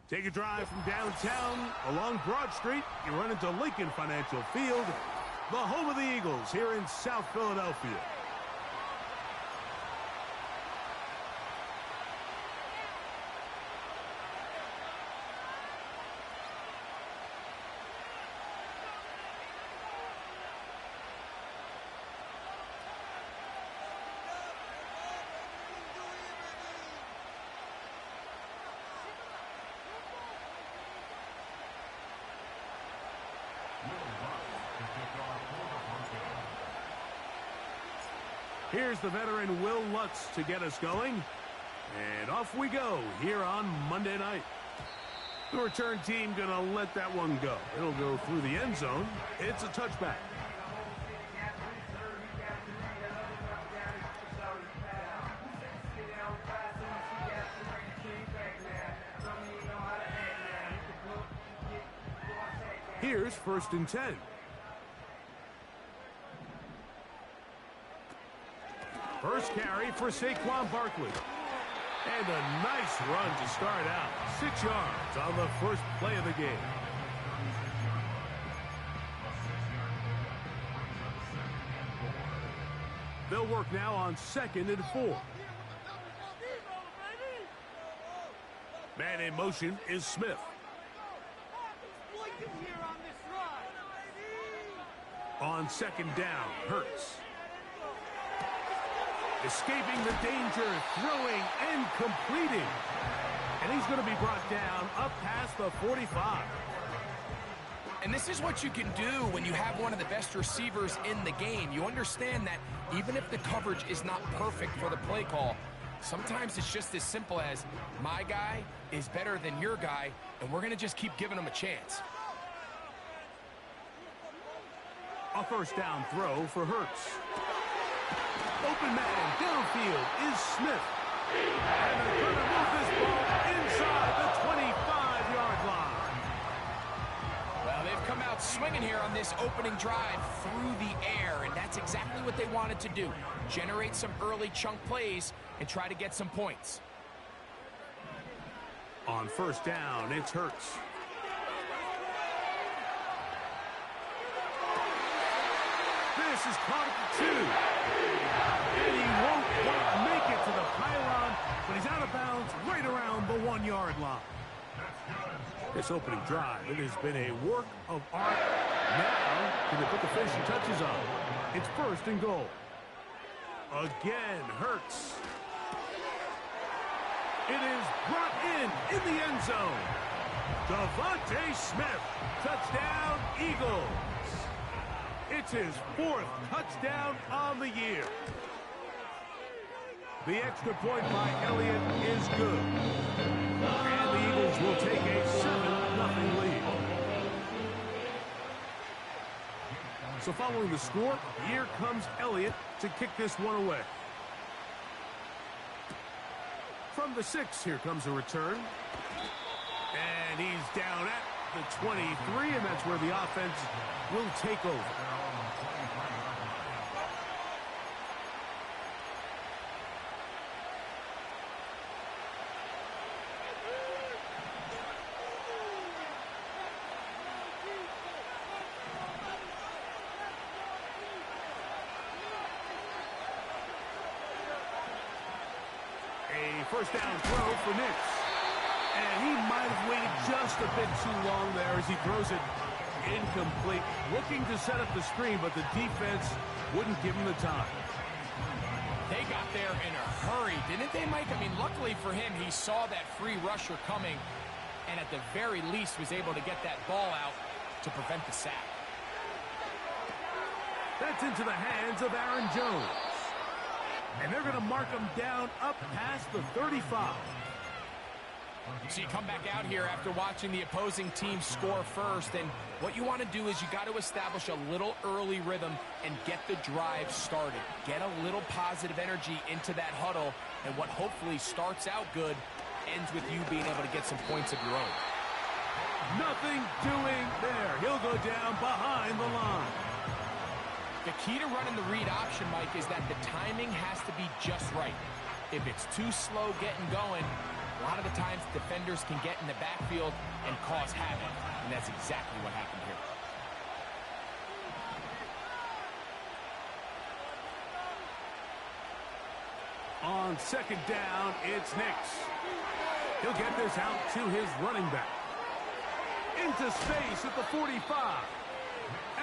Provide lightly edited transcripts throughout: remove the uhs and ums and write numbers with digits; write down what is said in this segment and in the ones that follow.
Take a drive from downtown along Broad Street. You run into Lincoln Financial Field, the home of the Eagles here in South Philadelphia. Here's the veteran Will Lutz to get us going. And off we go here on Monday night. The return team going to let that one go. It'll go through the end zone. It's a touchback. Here's 1st and 10. First carry for Saquon Barkley. And a nice run to start out. 6 yards on the first play of the game. They'll work now on 2nd and 4. Man in motion is Smith. On 2nd down, Hurts. Escaping the danger, throwing and completing. And he's going to be brought down up past the 45. And this is what you can do when you have one of the best receivers in the game. You understand that even if the coverage is not perfect for the play call, sometimes it's just as simple as my guy is better than your guy, and we're going to just keep giving him a chance. A 1st down throw for Hurts. Open man downfield is Smith. And they're going to move this ball inside the 25-yard line. Well, they've come out swinging here on this opening drive through the air, and that's exactly what they wanted to do. Generate some early chunk plays and try to get some points. On 1st down, it's Hurts. This is caught at the 2. And he won't quite make it to the pylon, but he's out of bounds right around the 1-yard line. This opening drive, it has been a work of art. Now, can they put the finishing touches on? It's 1st and goal. Again, Hurts. It is brought in the end zone. Devontae Smith, touchdown Eagles. It's his 4th touchdown on the year. The extra point by Elliott is good. And the Eagles will take a 7-0 lead. So following the score, here comes Elliott to kick this one away. From the 6, here comes a return. And he's down at the 23, and that's where the offense will take over. A 1st down throw for Nix. And he might have waited just a bit too long there as he throws it incomplete. Looking to set up the screen, but the defense wouldn't give him the time. They got there in a hurry, didn't they, Mike? I mean, luckily for him, he saw that free rusher coming, and at the very least was able to get that ball out to prevent the sack. That's into the hands of Aaron Jones. And they're going to mark him down up past the 35. So you come back out here after watching the opposing team score first, and what you want to do is you got to establish a little early rhythm and get the drive started. Get a little positive energy into that huddle, and what hopefully starts out good ends with you being able to get some points of your own. Nothing doing there. He'll go down behind the line. The key to running the read option, Mike, is that the timing has to be just right. If it's too slow getting going, A lot of the times, defenders can get in the backfield and cause havoc, and that's exactly what happened here. On second down, it's Nix. He'll get this out to his running back. Into space at the 45.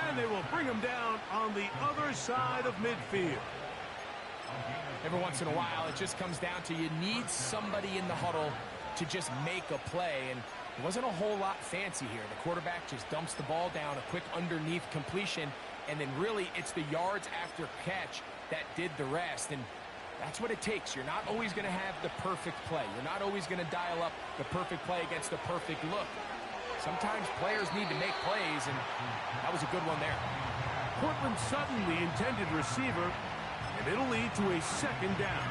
And they will bring him down on the other side of midfield. Every once in a while, it just comes down to you need somebody in the huddle to just make a play. And it wasn't a whole lot fancy here. The quarterback just dumps the ball down, a quick underneath completion, and then really it's the yards after catch that did the rest. And that's what it takes. You're not always going to have the perfect play. You're not always going to dial up the perfect play against the perfect look. Sometimes players need to make plays, and that was a good one there. Courtland Sutton, the intended receiver, and it'll lead to a second down.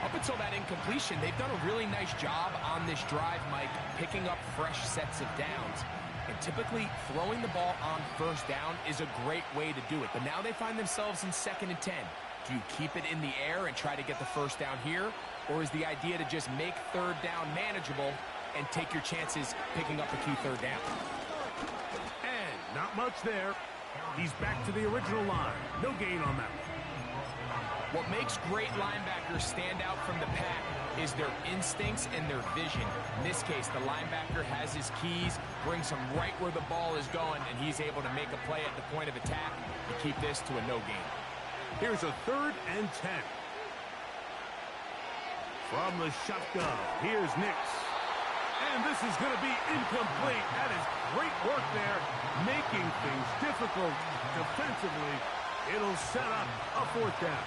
Up until that incompletion, they've done a really nice job on this drive, Mike, picking up fresh sets of downs. And typically, throwing the ball on first down is a great way to do it. But now they find themselves in 2nd and 10. Do you keep it in the air and try to get the first down here? Or is the idea to just make third down manageable and take your chances picking up a key third down? And not much there. He's back to the original line. No gain on that one. What makes great linebackers stand out from the pack is their instincts and their vision. In this case, the linebacker has his keys, brings him right where the ball is going, and he's able to make a play at the point of attack to keep this to a no gain. Here's a 3rd and 10. From the shotgun, here's Nix. And this is going to be incomplete. That is great work there, making things difficult defensively. It'll set up a 4th down.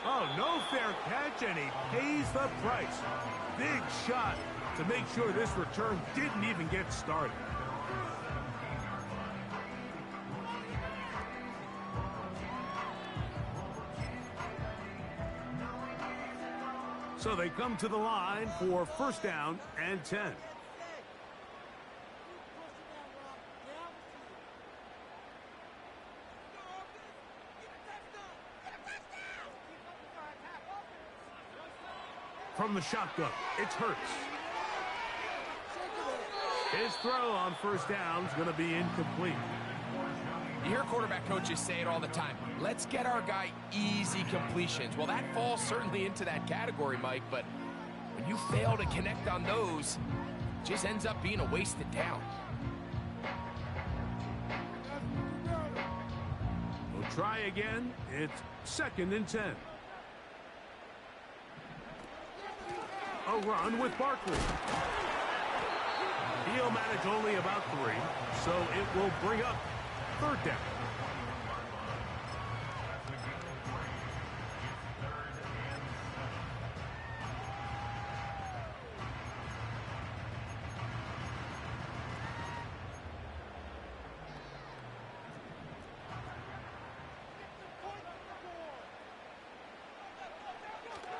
Oh, no fair catch, and he pays the price. Big shot to make sure this return didn't even get started. So they come to the line for 1st down and 10. From the shotgun, it's Hurts. His throw on 1st down is going to be incomplete. You hear quarterback coaches say it all the time. Let's get our guy easy completions. Well, that falls certainly into that category, Mike, but when you fail to connect on those, it just ends up being a wasted down. We'll try again. It's 2nd and 10. A run with Barkley. He'll manage only about 3, so it will bring up 3rd down.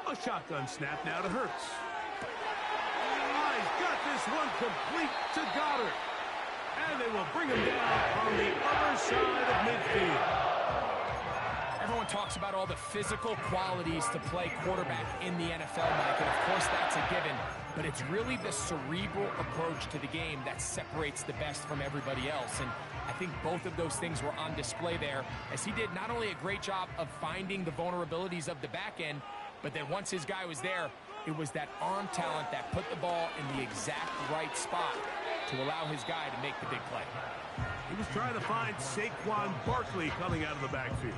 A shotgun snap now to Hurts. He's got this one complete to Goddard. And they will bring him down on the other side of midfield. Everyone talks about all the physical qualities to play quarterback in the NFL, Mike, and of course that's a given. But it's really the cerebral approach to the game that separates the best from everybody else. And I think both of those things were on display there, as he did not only a great job of finding the vulnerabilities of the back end, but then once his guy was there, it was that arm talent that put the ball in the exact right spot to allow his guy to make the big play. He was trying to find Saquon Barkley coming out of the backfield.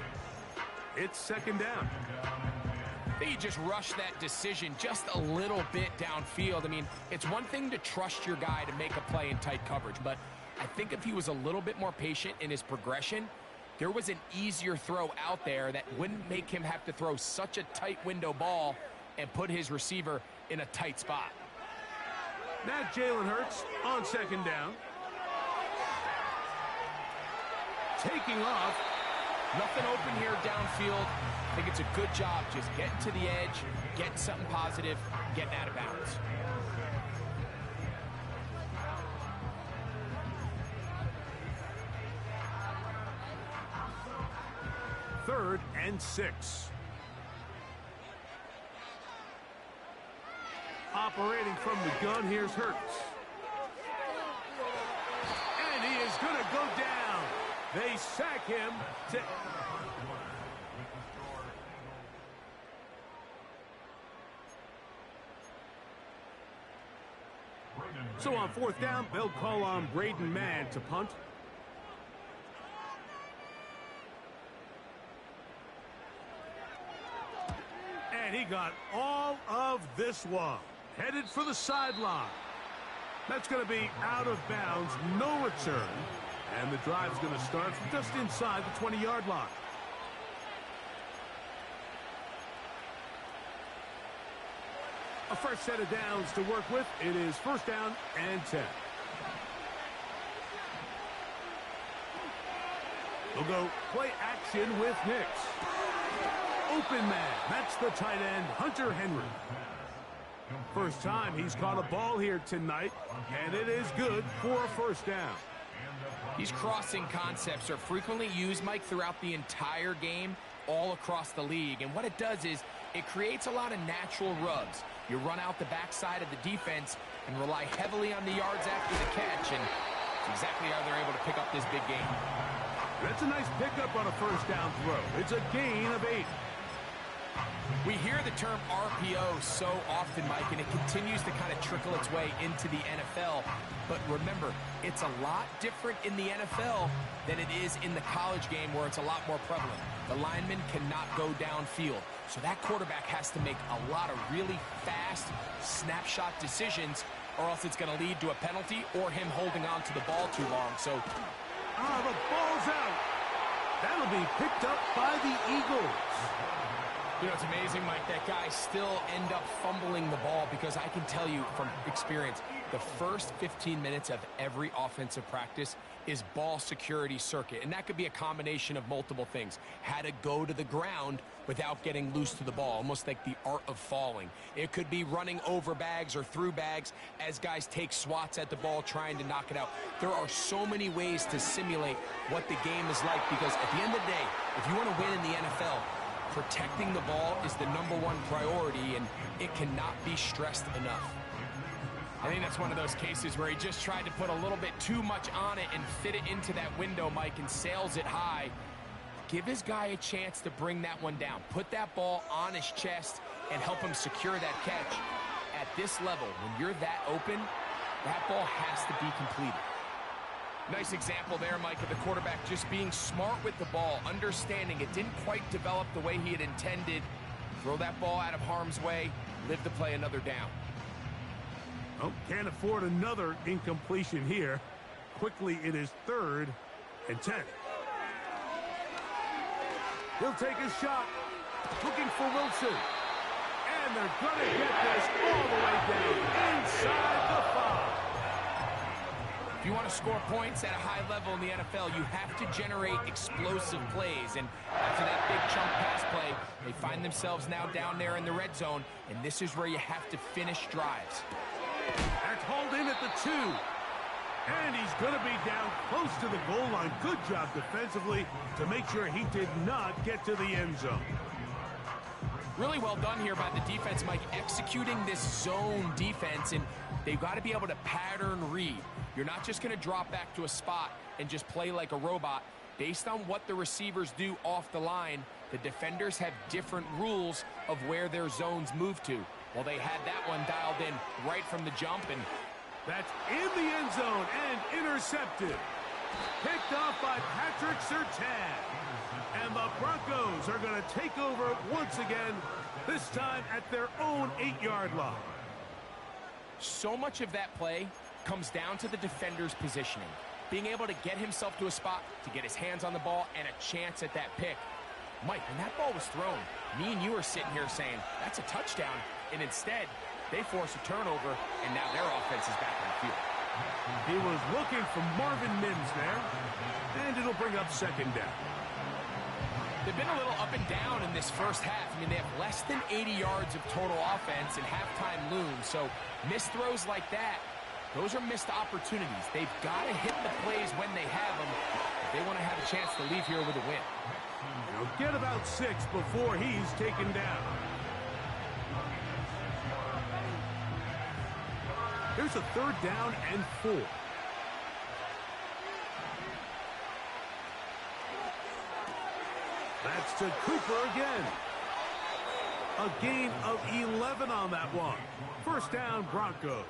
It's 2nd down. I think he just rushed that decision just a little bit downfield. I mean, it's one thing to trust your guy to make a play in tight coverage, but I think if he was a little bit more patient in his progression, there was an easier throw out there that wouldn't make him have to throw such a tight window ball and put his receiver in a tight spot. Now Jalen Hurts on 2nd down. Taking off. Nothing open here downfield. I think it's a good job just getting to the edge, getting something positive, getting out of bounds. 3rd and 6. Operating from the gun, here's Hurts. And he is going to go down. They sack him to... So on 4th down, they'll call on Braden Mann to punt. And he got all of this one. Headed for the sideline. That's going to be out of bounds, no return. And the drive's going to start from just inside the 20-yard line. A fresh set of downs to work with. It is 1st down and 10. They'll go play action with Nix. Open man. That's the tight end, Hunter Henry. First time he's caught a ball here tonight, and it is good for a 1st down. These crossing concepts are frequently used, Mike, throughout the entire game, all across the league. And what it does is it creates a lot of natural rubs. You run out the backside of the defense and rely heavily on the yards after the catch, and it's exactly how they're able to pick up this big game. That's a nice pickup on a 1st down throw. It's a gain of 8. We hear the term RPO so often, Mike, and it continues to kind of trickle its way into the NFL. But remember, it's a lot different in the NFL than it is in the college game where it's a lot more prevalent. The lineman cannot go downfield. So that quarterback has to make a lot of really fast snapshot decisions, or else it's going to lead to a penalty or him holding on to the ball too long. So, the ball's out. That'll be picked up by the Eagles. You know, it's amazing, Mike, that guys still end up fumbling the ball, because I can tell you from experience, the first 15 minutes of every offensive practice is ball security circuit. And that could be a combination of multiple things. How to go to the ground without getting loose to the ball, almost like the art of falling. It could be running over bags or through bags as guys take swats at the ball trying to knock it out. There are so many ways to simulate what the game is like, because at the end of the day, if you want to win in the NFL, protecting the ball is the #1 priority, and it cannot be stressed enough. I think that's one of those cases where he just tried to put a little bit too much on it and fit it into that window, Mike, and sails it high. Give his guy a chance to bring that one down. Put that ball on his chest and help him secure that catch. At this level, when you're that open, that ball has to be completed. Nice example there, Mike, of the quarterback just being smart with the ball, understanding it didn't quite develop the way he had intended. Throw that ball out of harm's way, live to play another down. Oh, can't afford another incompletion here. Quickly, it is 3rd and 10. He'll take his shot, looking for Wilson. And they're going to get this all the way down inside the 5. If you want to score points at a high level in the NFL, you have to generate explosive plays. And after that big chunk pass play, they find themselves now down there in the red zone, and this is where you have to finish drives. That's hauled in at the 2. And he's going to be down close to the goal line. Good job defensively to make sure he did not get to the end zone. Really well done here by the defense, Mike, executing this zone defense, and they've got to be able to pattern read. You're not just going to drop back to a spot and just play like a robot. Based on what the receivers do off the line, the defenders have different rules of where their zones move to. Well, they had that one dialed in right from the jump, and that's in the end zone and intercepted. Picked off by Patrick Surtain. And the Broncos are going to take over once again, this time at their own 8-yard line. So much of that play comes down to the defender's positioning. Being able to get himself to a spot, to get his hands on the ball, and a chance at that pick. Mike, when that ball was thrown, me and you are sitting here saying, that's a touchdown. And instead, they force a turnover, and now their offense is back on the field. He was looking for Marvin Mims there, and it'll bring up 2nd down. They've been a little up and down in this first half. I mean, they have less than 80 yards of total offense, and halftime looms. So missed throws like that, those are missed opportunities. They've got to hit the plays when they have them if they want to have a chance to leave here with a win. He'll get about 6 before he's taken down. Here's a 3rd down and 4. That's to Cooper again. A gain of 11 on that one. 1st down, Broncos.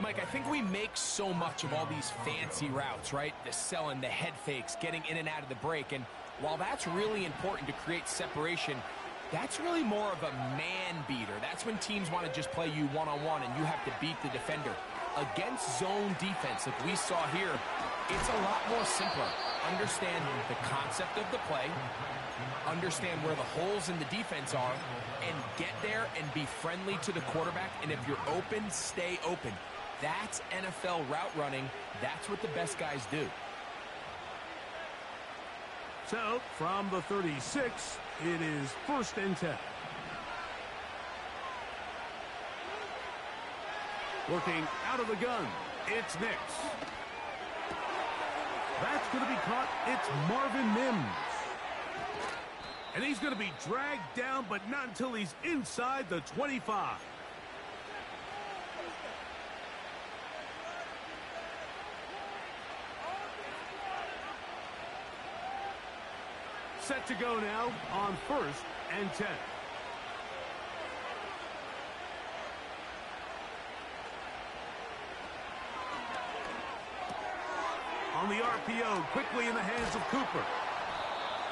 Mike, I think we make so much of all these fancy routes, right? The selling, the head fakes, getting in and out of the break. And while that's really important to create separation, that's really more of a man beater. That's when teams want to just play you one-on-one and you have to beat the defender. Against zone defense, like we saw here, it's a lot more simpler. Understand the concept of the play, understand where the holes in the defense are, and get there and be friendly to the quarterback. And if you're open, stay open. That's NFL route running. That's what the best guys do. So, from the 36, it is 1st and 10. Working out of the gun, it's Nix. That's going to be caught. It's Marvin Mims. And he's going to be dragged down, but not until he's inside the 25. Set to go now on 1st and 10. On the RPO, quickly in the hands of Cooper.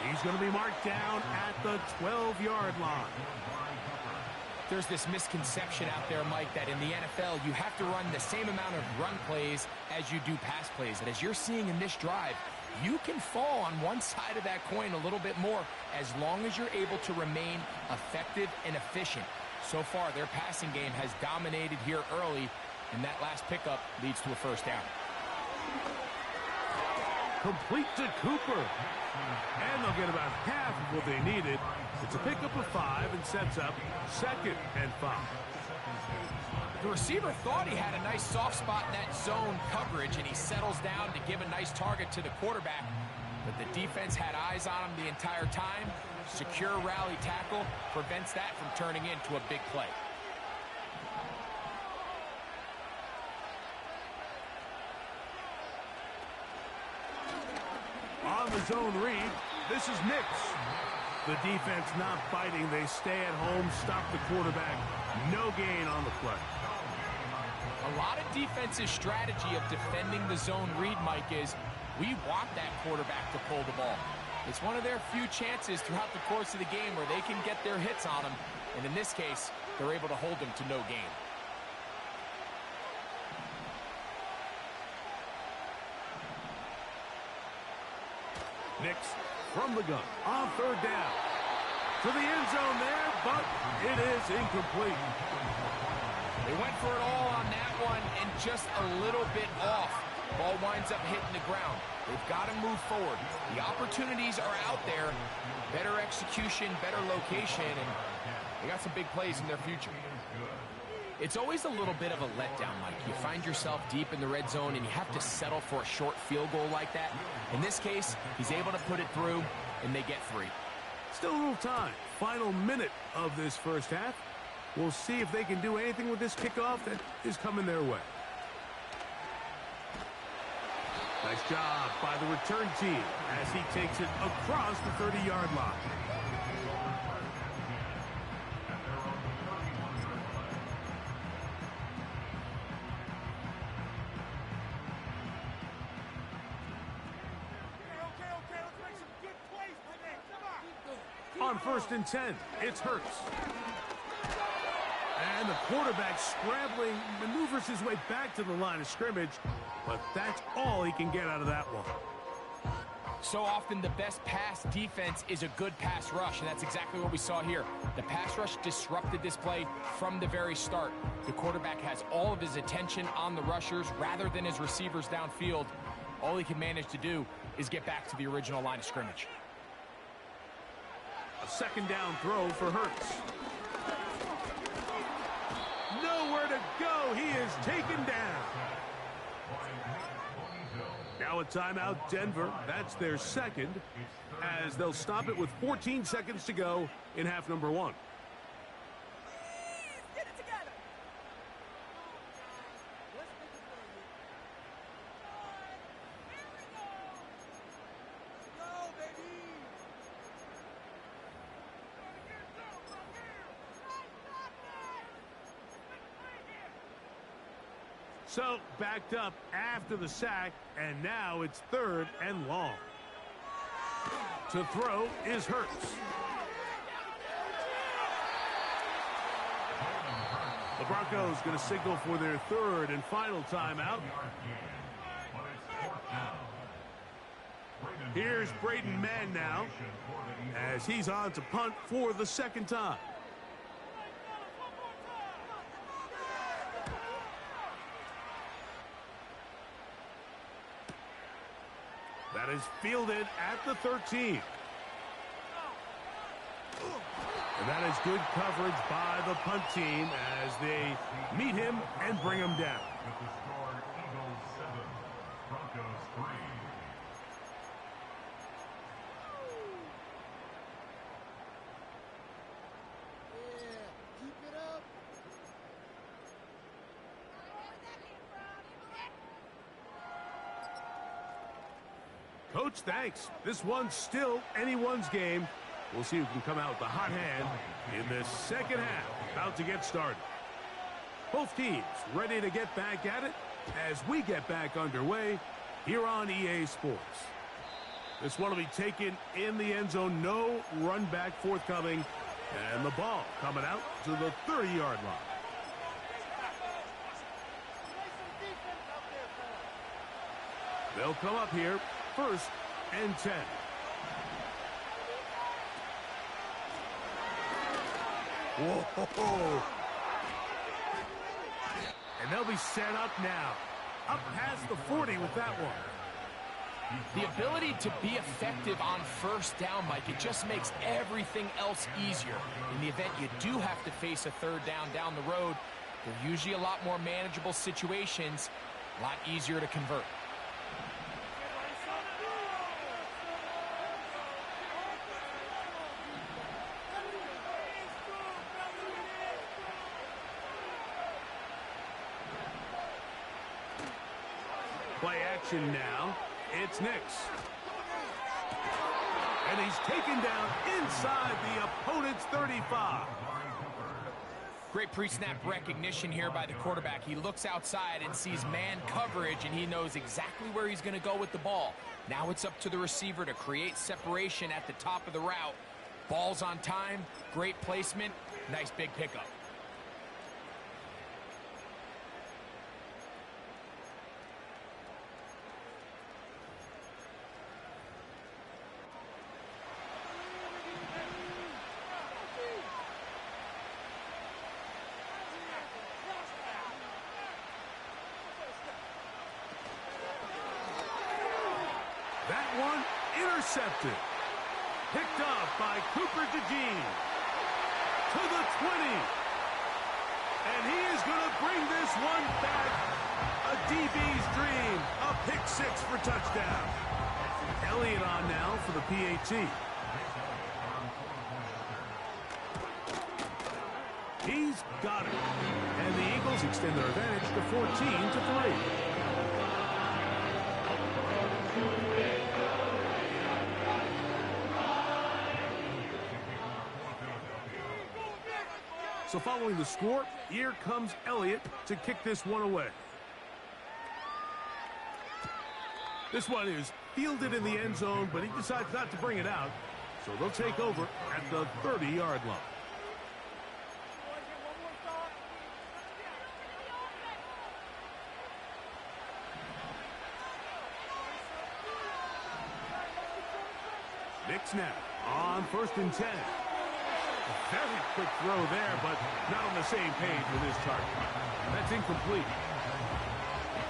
He's going to be marked down at the 12-yard line. There's this misconception out there, Mike, that in the NFL, you have to run the same amount of run plays as you do pass plays. And as you're seeing in this drive, you can fall on one side of that coin a little bit more as long as you're able to remain effective and efficient. So far, their passing game has dominated here early, and that last pickup leads to a 1st down. Complete to Cooper. And they'll get about half of what they needed. It's a pickup of 5 and sets up 2nd and 5. The receiver thought he had a nice soft spot in that zone coverage, and he settles down to give a nice target to the quarterback. But the defense had eyes on him the entire time. Secure rally tackle prevents that from turning into a big play. On the zone read, this is Nix. The defense not fighting. They stay at home, stop the quarterback. No gain on the play. A lot of defensive strategy of defending the zone read, Mike, is we want that quarterback to pull the ball. It's one of their few chances throughout the course of the game where they can get their hits on him. And in this case, they're able to hold him to no gain. Nix from the gun on 3rd down. To the end zone there, but it is incomplete. They went for it all on that one and just a little bit off. Ball winds up hitting the ground. They've got to move forward. The opportunities are out there. Better execution, better location, and they got some big plays in their future. It's always a little bit of a letdown, Mike. You find yourself deep in the red zone and you have to settle for a short field goal like that. In this case, he's able to put it through, and they get 3. Still a little time. Final minute of this 1st half. We'll see if they can do anything with this kickoff that is coming their way. Nice job by the return team as he takes it across the 30-yard line. On 1st and 10, it's Hurts. And the quarterback scrambling, maneuvers his way back to the line of scrimmage, but that's all he can get out of that one. So often the best pass defense is a good pass rush, and that's exactly what we saw here. The pass rush disrupted this play from the very start. The quarterback has all of his attention on the rushers rather than his receivers downfield. All he can manage to do is get back to the original line of scrimmage. A 2nd down throw for Hurts. Nowhere to go. He is taken down. Now Now a timeout, Denver. That's their second, as they'll stop it with 14 seconds to go in half number one. Get it together. Go, baby. So, backed up after the sack, and now it's 3rd and long. To throw is Hurts. The Broncos going to signal for their 3rd and final timeout. Here's Braden Mann now, as he's on to punt for the 2nd time. That is fielded at the 13. And that is good coverage by the punt team as they meet him and bring him down. With the score, Eagles 7, Broncos 3. Yeah, keep it up. Coach, thanks. This one's still anyone's game. We'll see who can come out with the hot hand in this second half. About to get started. Both teams ready to get back at it as we get back underway here on EA Sports. This one will be taken in the end zone. No run back forthcoming. And the ball coming out to the 30-yard line. They'll come up here 1st and 10. Whoa. And they'll be set up now. Up past the 40 with that one. The ability to be effective on 1st down, Mike, it just makes everything else easier. In the event you do have to face a 3rd down the road, they're usually a lot more manageable situations, a lot easier to convert. Play action now. It's Nix. And he's taken down inside the opponent's 35. Great pre-snap recognition here by the quarterback. He looks outside and sees man coverage, and he knows exactly where he's going to go with the ball. Now it's up to the receiver to create separation at the top of the route. Ball's on time, great placement, nice big pickup. That one intercepted. Picked off by Cooper DeJean. To the 20. And he is going to bring this one back. A DB's dream. A pick 6 for touchdown. Elliott on now for the PAT. He's got it. And the Eagles extend their advantage to 14-3. So following the score, here comes Elliott to kick this one away. This one is fielded in the end zone, but he decides not to bring it out. So they'll take over at the 30-yard line. Nix now on 1st and 10. A very quick throw there, but not on the same page with his target. That's incomplete.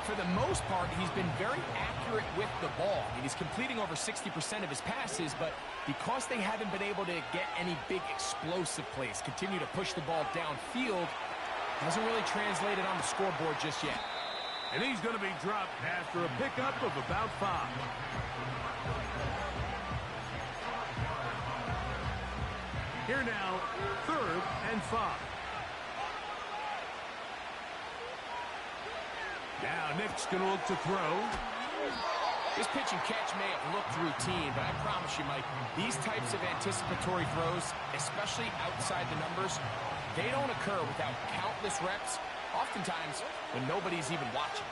For the most part, he's been very accurate with the ball. I mean, he's completing over 60% of his passes, but because they haven't been able to get any big explosive plays, continue to push the ball downfield, hasn't really translated on the scoreboard just yet. And he's going to be dropped after a pickup of about 5. Here now, 3rd and 5. Now Nick's going to look to throw. This pitch and catch may have looked routine, but I promise you, Mike, these types of anticipatory throws, especially outside the numbers, they don't occur without countless reps, oftentimes when nobody's even watching.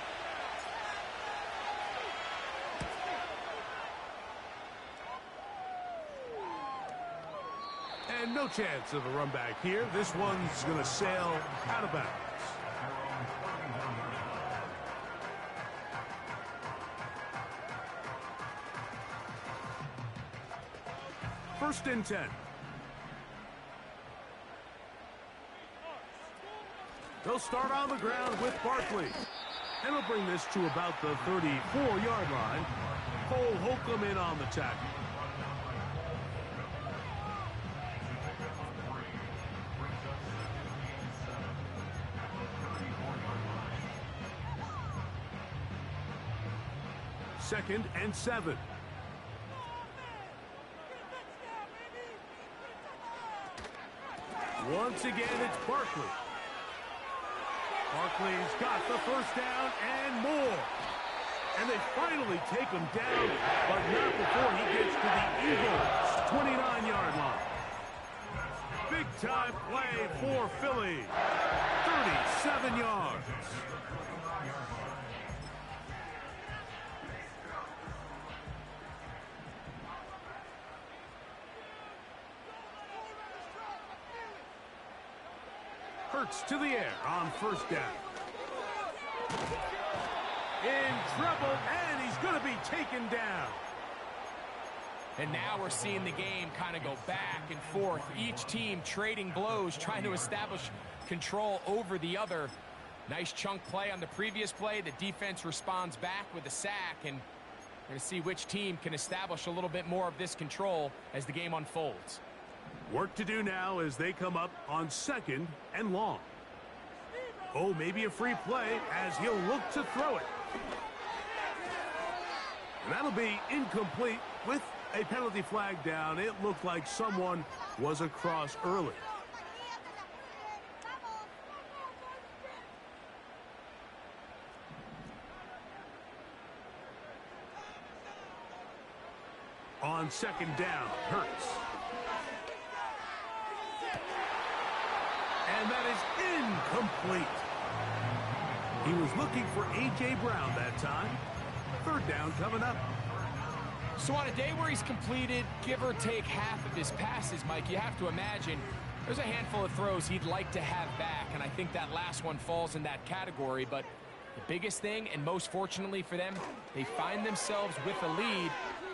And no chance of a run back here. This one's going to sail out of bounds. First and 10. They'll start on the ground with Barkley. And he'll bring this to about the 34-yard line. Cole Holcomb in on the tackle. Second and 7. Once again, it's Barkley. Barkley's got the first down and more. And they finally take him down, but not before he gets to the Eagles' 29-yard line. Big-time play for Philly. 37 yards. Hurts to the air on first down. In trouble, and he's going to be taken down. And now we're seeing the game kind of go back and forth. Each team trading blows, trying to establish control over the other. Nice chunk play on the previous play. The defense responds back with a sack, and we're going to see which team can establish a little bit more of this control as the game unfolds. Work to do now as they come up on 2nd and long. Oh, maybe a free play as he'll look to throw it. And that'll be incomplete with a penalty flag down. It looked like someone was across early. On 2nd down, Hurts. And that is incomplete. He was looking for A.J. Brown that time. 3rd down coming up. So on a day where he's completed, give or take half of his passes, Mike, you have to imagine there's a handful of throws he'd like to have back, and I think that last one falls in that category. But the biggest thing, and most fortunately for them, they find themselves with a lead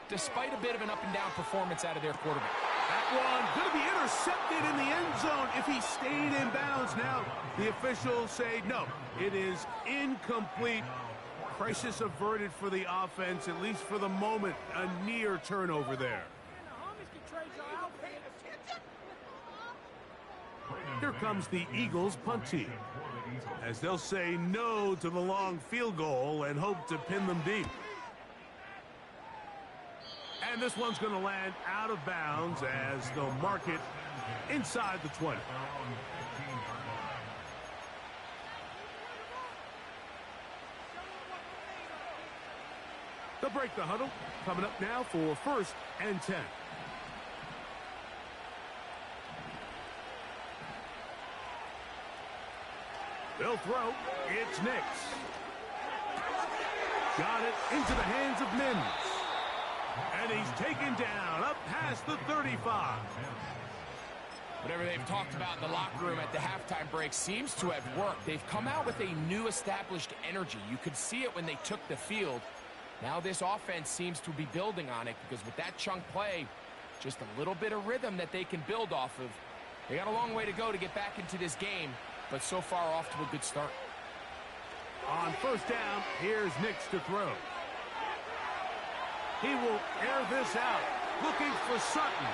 despite a bit of an up-and-down performance out of their quarterback. That one going to be intercepted in the end zone if he stayed in bounds. Now the officials say no, it is incomplete. Crisis averted for the offense, at least for the moment. A near turnover there. Here comes the Eagles punt team, as they'll say no to the long field goal and hope to pin them deep. And this one's going to land out of bounds as they'll mark it inside the 20. They'll break the huddle. Coming up now for 1st and 10. They'll throw. It's Nix. Got it into the hands of Mims. And he's taken down up past the 35. Whatever they've talked about in the locker room at the halftime break seems to have worked. They've come out with a new established energy. You could see it when they took the field. Now this offense seems to be building on it, because with that chunk play, just a little bit of rhythm that they can build off of. They got a long way to go to get back into this game, but so far off to a good start. On 1st down, here's Nix to throw. He will air this out, looking for Sutton.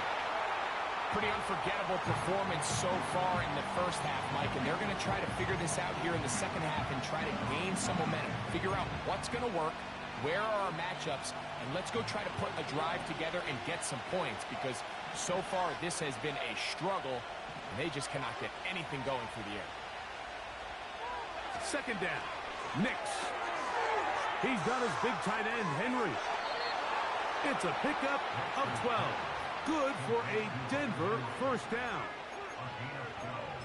Pretty unforgettable performance so far in the first half, Mike, and they're going to try to figure this out here in the second half and try to gain some momentum, figure out what's going to work, where are our matchups, and let's go try to put a drive together and get some points, because so far this has been a struggle, and they just cannot get anything going through the air. Second down. Nix. He's got his big tight end, Henry. It's a pickup of 12. Good for a Denver first down.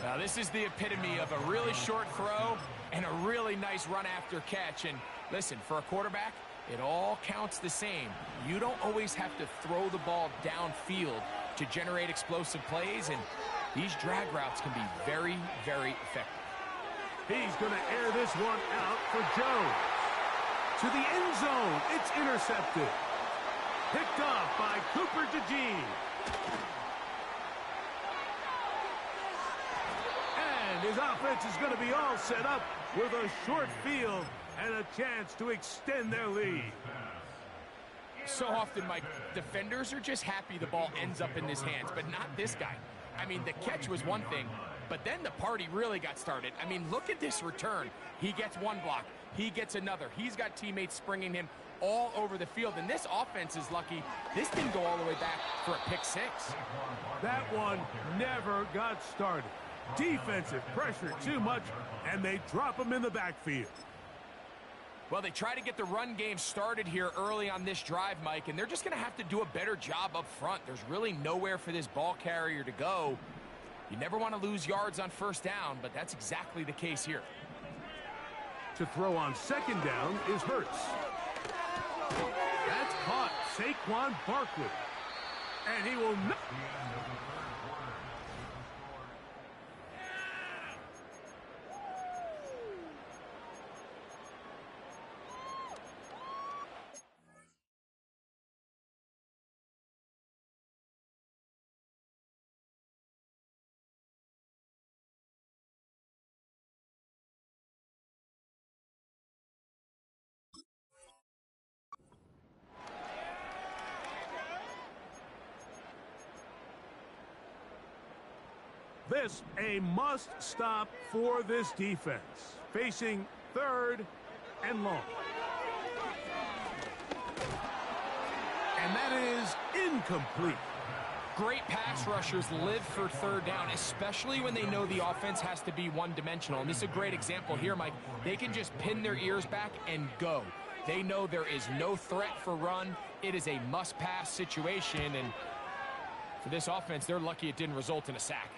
Now, this is the epitome of a really short throw and a really nice run after catch. And listen, for a quarterback, it all counts the same. You don't always have to throw the ball downfield to generate explosive plays, and these drag routes can be very, very effective. He's going to air this one out for Jones. To the end zone, it's intercepted. Picked off by Cooper DeJean. And his offense is going to be all set up with a short field and a chance to extend their lead. So often, Mike, defenders are just happy the ball ends up in his hands, but not this guy. I mean, the catch was one thing, but then the party really got started. I mean, look at this return. He gets one block. He gets another. He's got teammates springing him all over the field, and this offense is lucky this didn't go all the way back for a pick six. That one never got started. Defensive pressure too much, and they drop him in the backfield. Well, they try to get the run game started here early on this drive, Mike, and they're just going to have to do a better job up front. There's really nowhere for this ball carrier to go. You never want to lose yards on first down, but that's exactly the case here. To throw on second down is Hurts. That's caught. Saquon Barkley. And he will not. This a must-stop for this defense. Facing third and long. And that is incomplete. Great pass rushers live for third down, especially when they know the offense has to be one-dimensional. And this is a great example here, Mike. They can just pin their ears back and go. They know there is no threat for run. It is a must-pass situation. And for this offense, they're lucky it didn't result in a sack.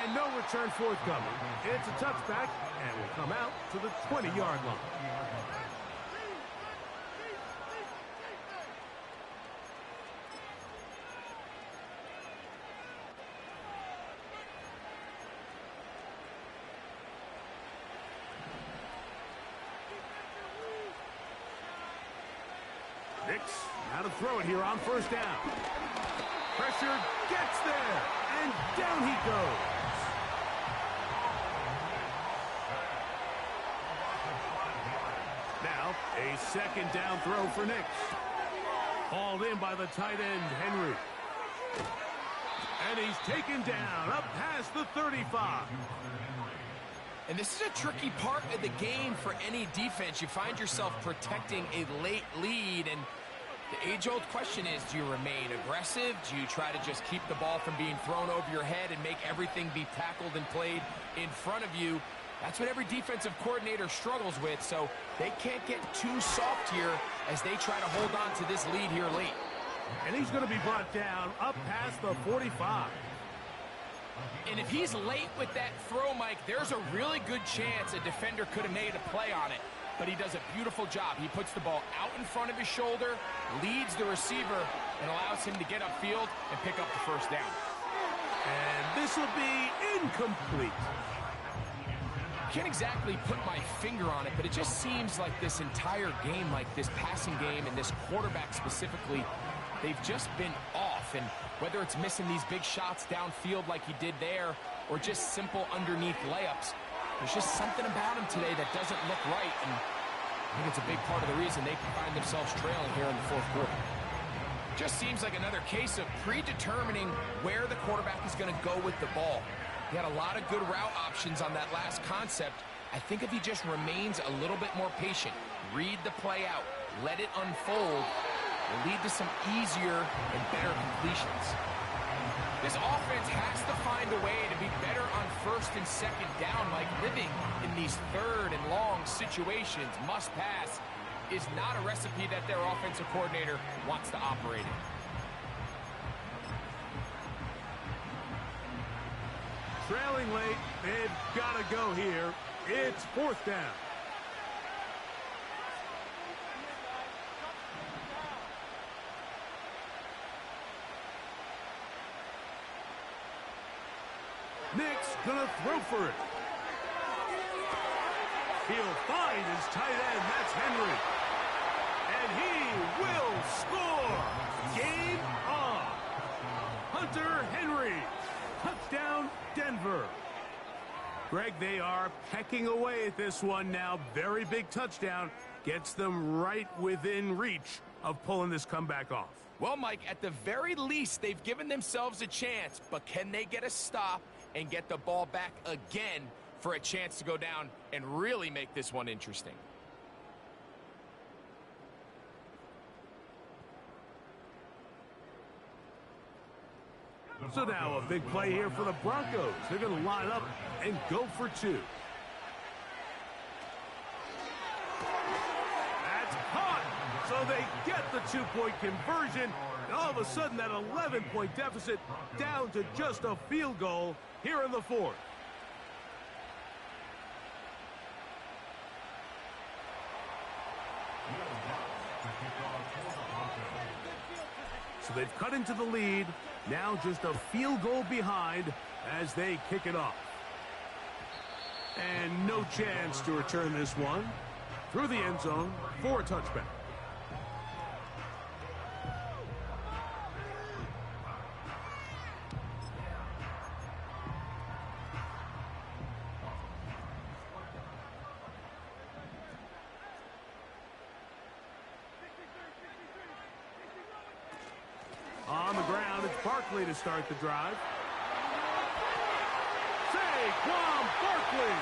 And no return forthcoming. It's a touchback and will come out to the 20-yard line. Nix, now to throw it here on first down. Pressure gets there, and down he goes. Now, a second down throw for Nix. Hauled in by the tight end, Henry. And he's taken down up past the 35. And this is a tricky part of the game for any defense. You find yourself protecting a late lead, and the age-old question is, do you remain aggressive? Do you try to just keep the ball from being thrown over your head and make everything be tackled and played in front of you? That's what every defensive coordinator struggles with, so they can't get too soft here as they try to hold on to this lead here late. And he's going to be brought down up past the 45. And if he's late with that throw, Mike, there's a really good chance a defender could have made a play on it. But he does a beautiful job. He puts the ball out in front of his shoulder, leads the receiver, and allows him to get upfield and pick up the first down. And this will be incomplete. Can't exactly put my finger on it, but it just seems like this entire game, like this passing game and this quarterback specifically, they've just been off. And whether it's missing these big shots downfield like he did there or just simple underneath layups, there's just something about him today that doesn't look right. And I think it's a big part of the reason they can find themselves trailing here in the fourth quarter. Just seems like another case of predetermining where the quarterback is going to go with the ball. He had a lot of good route options on that last concept. I think if he just remains a little bit more patient, read the play out, let it unfold, will lead to some easier and better completions. This offense has to find a way to be better on first and second down, like living in these third and long situations. Must pass is not a recipe that their offensive coordinator wants to operate in. Trailing late, they've got to go here. It's fourth down. Nick's gonna throw for it. He'll find his tight end. That's Henry. And he will score. Game on. Hunter Henry. Touchdown, Denver. Greg, they are pecking away at this one now. Very big touchdown. Gets them right within reach of pulling this comeback off. Well, Mike, at the very least, they've given themselves a chance, but can they get a stop and get the ball back again for a chance to go down and really make this one interesting? So now a big play here for the Broncos. They're going to line up and go for two. That's caught. So they get the two-point conversion. And all of a sudden, that 11-point deficit down to just a field goal here in the fourth. So they've cut into the lead. Now just a field goal behind as they kick it off. And no chance to return this one through the end zone for a touchback. On the ground, it's Barkley to start the drive. Saquon Barkley.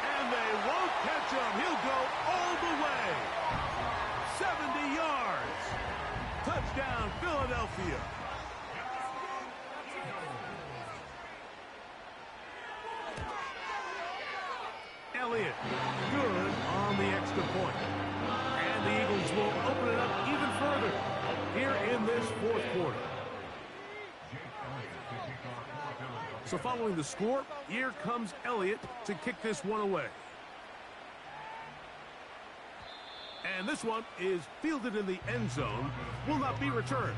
And they won't catch him. He'll go all the way. 70 yards. Touchdown, Philadelphia. Elliott, good on the extra point. And the Eagles will open it up even further here in this fourth quarter. So following the score, here comes Elliott to kick this one away. And this one is fielded in the end zone, will not be returned.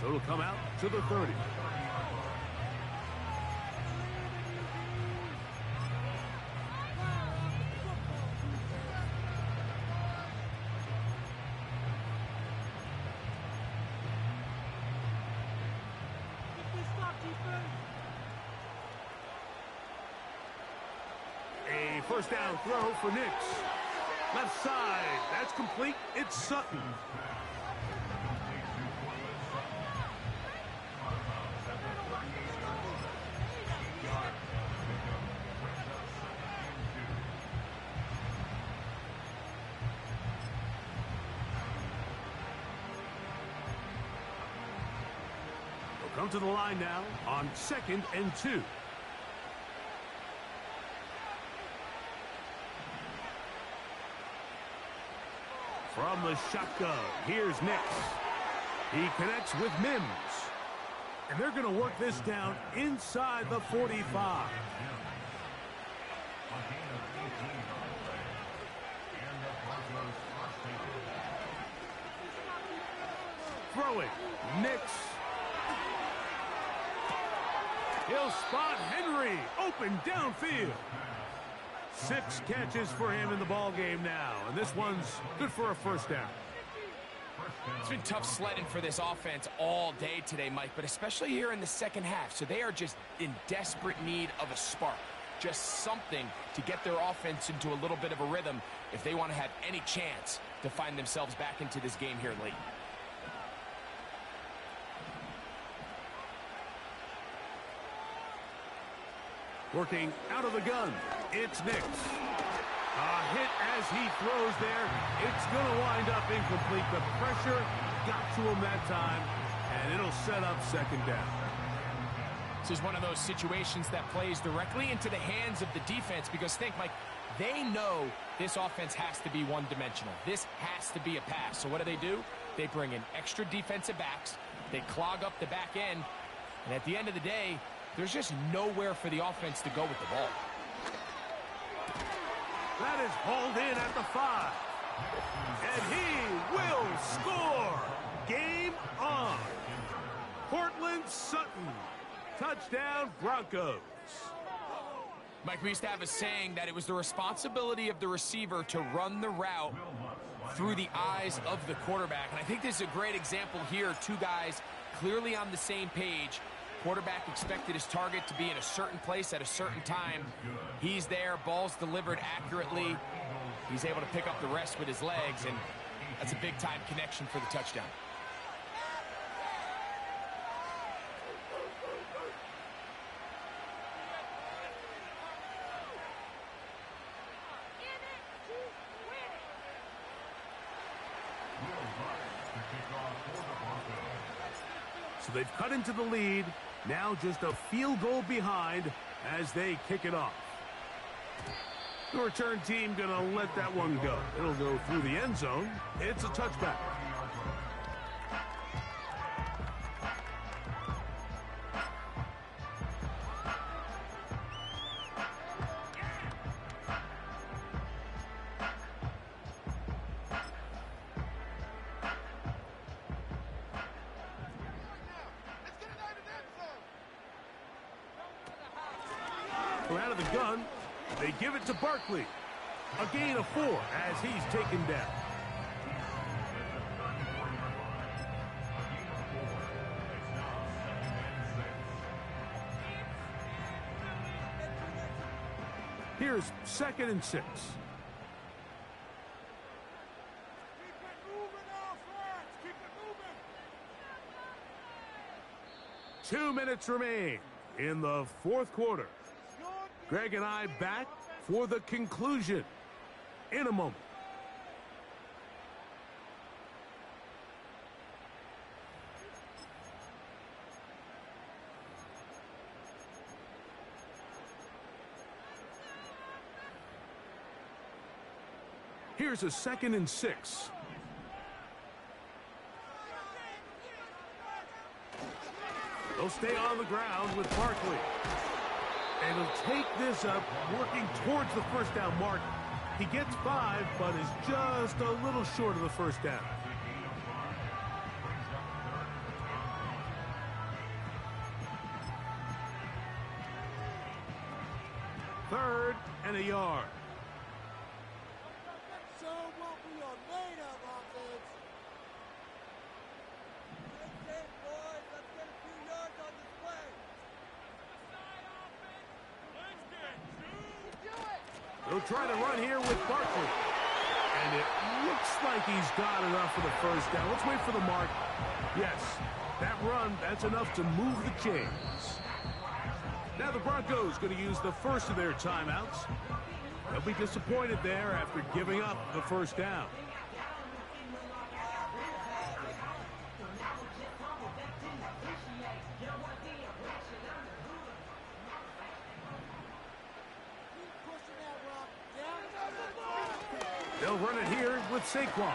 So it'll come out to the 30. A first down throw for Nix. Left side, that's complete. It's Sutton. They'll come to the line now on 2nd and 2. From the shotgun, here's Nix. He connects with Mims. And they're going to work this down inside the 45. Throwing, Nix. He'll spot Henry, open downfield. 6 catches for him in the ball game now, and this one's good for a first down. It's been tough sledding for this offense all day today, Mike, but especially here in the second half. So they are just in desperate need of a spark. just something to get their offense into a little bit of a rhythm if they want to have any chance to find themselves back into this game here late. Working out of the gun, it's Nix. A hit as he throws there. It's going to wind up incomplete. The pressure got to him that time, and it'll set up second down. This is one of those situations that plays directly into the hands of the defense because think, Mike, they know this offense has to be one-dimensional. This has to be a pass. So what do? They bring in extra defensive backs. They clog up the back end. And at the end of the day, there's just nowhere for the offense to go with the ball. That is hauled in at the 5. And he will score. Game on. Cortland Sutton. Touchdown, Broncos. Mike, we used to have a saying that it was the responsibility of the receiver to run the route through the eyes of the quarterback. And I think this is a great example here. Two guys clearly on the same page. Quarterback expected his target to be in a certain place at a certain time. He's there, ball's delivered accurately. He's able to pick up the rest with his legs, and that's a big-time connection for the touchdown. So they've cut into the lead. Now just a field goal behind as they kick it off. The return team going to let that one go. It'll go through the end zone. It's a touchback. From out of the gun, they give it to Barkley. A gain of 4 as he's taken down. Here's 2nd and 6. Keep it moving. 2 minutes remain in the 4th quarter. Greg and I back for the conclusion in a moment. Here's a 2nd and 6. They'll stay on the ground with Barkley. And he'll take this up, working towards the first down mark. He gets 5, but is just a little short of the first down. Third and a yard. So what we are made of, offense. Let's get boys. Let's get a few yards on this play. They'll try to run here with Barkley. And it looks like he's got enough for the first down. Let's wait for the mark. Yes, that run, that's enough to move the chains. Now the Broncos going to use the first of their timeouts. They'll be disappointed there after giving up the first down. They'll run it here with Saquon.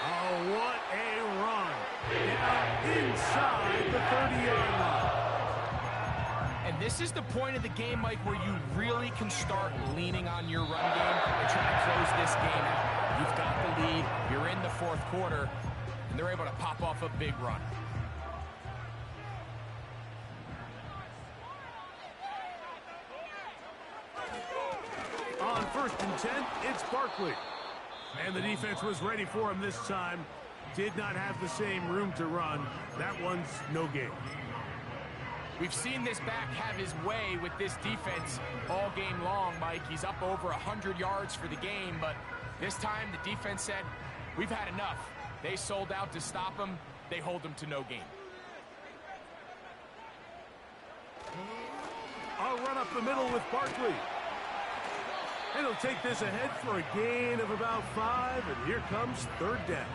Oh, what a run. Down inside the 30-yard line. And this is the point of the game, Mike, where you really can start leaning on your run game and try to close this game out. You've got the lead. You're in the 4th quarter, and they're able to pop off a big run. On 1st and 10, it's Barkley. And the defense was ready for him this time. Did not have the same room to run. That one's no gain. We've seen this back have his way with this defense all game long, Mike. He's up over 100 yards for the game, but this time the defense said, we've had enough. They sold out to stop him. They hold him to no gain. I'll run up the middle with Barkley. And he'll take this ahead for a gain of about 5, and here comes third down.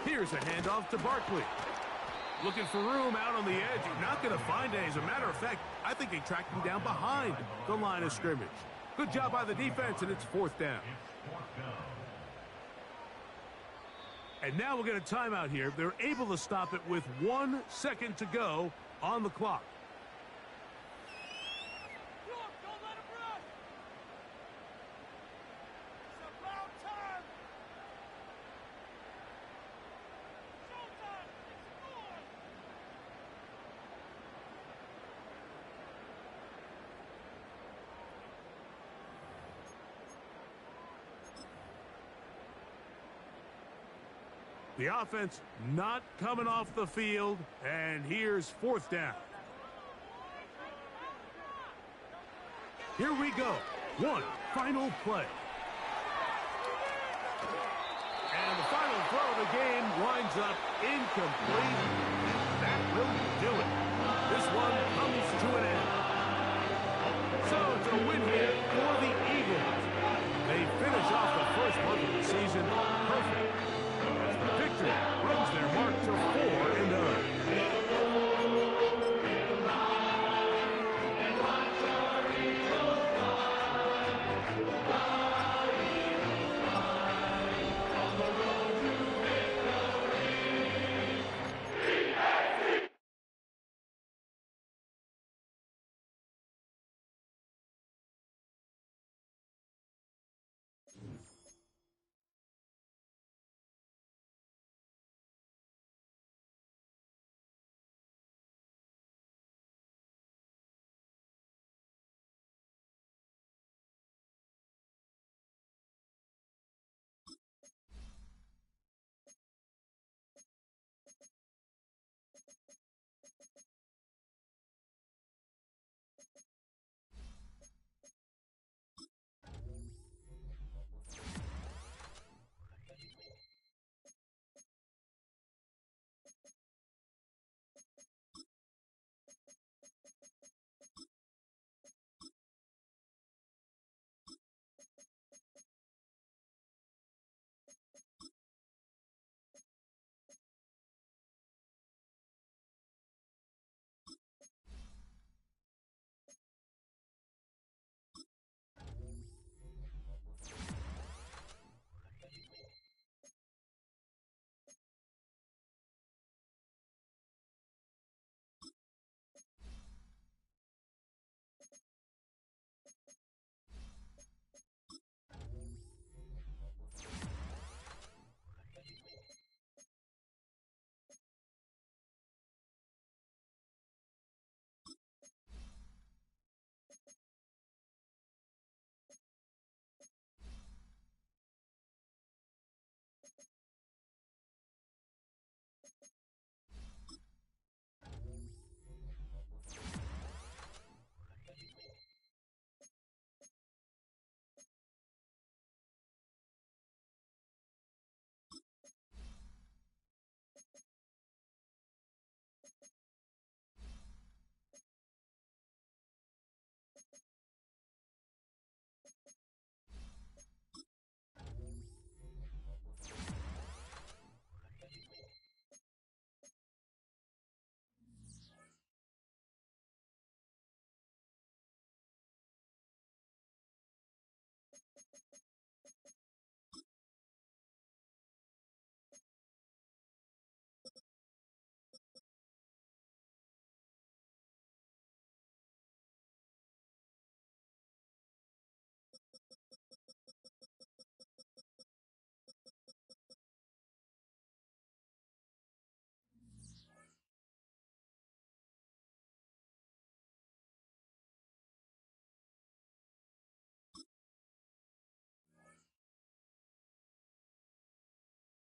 Here's a handoff to Barkley. Looking for room out on the edge. You're not going to find it. As a matter of fact, I think they tracked him down behind the line of scrimmage. Good job by the defense, and it's fourth down. And now we'll get a timeout here. They're able to stop it with 1 second to go on the clock. Don't let him run. It's about time. Showtime. Score. The offense not coming off the field, and here's fourth down. Here we go. One final play. And the final throw of the game winds up incomplete. And that will do it. This one comes to an end. So it's a win here for the Eagles. They finish off the first month of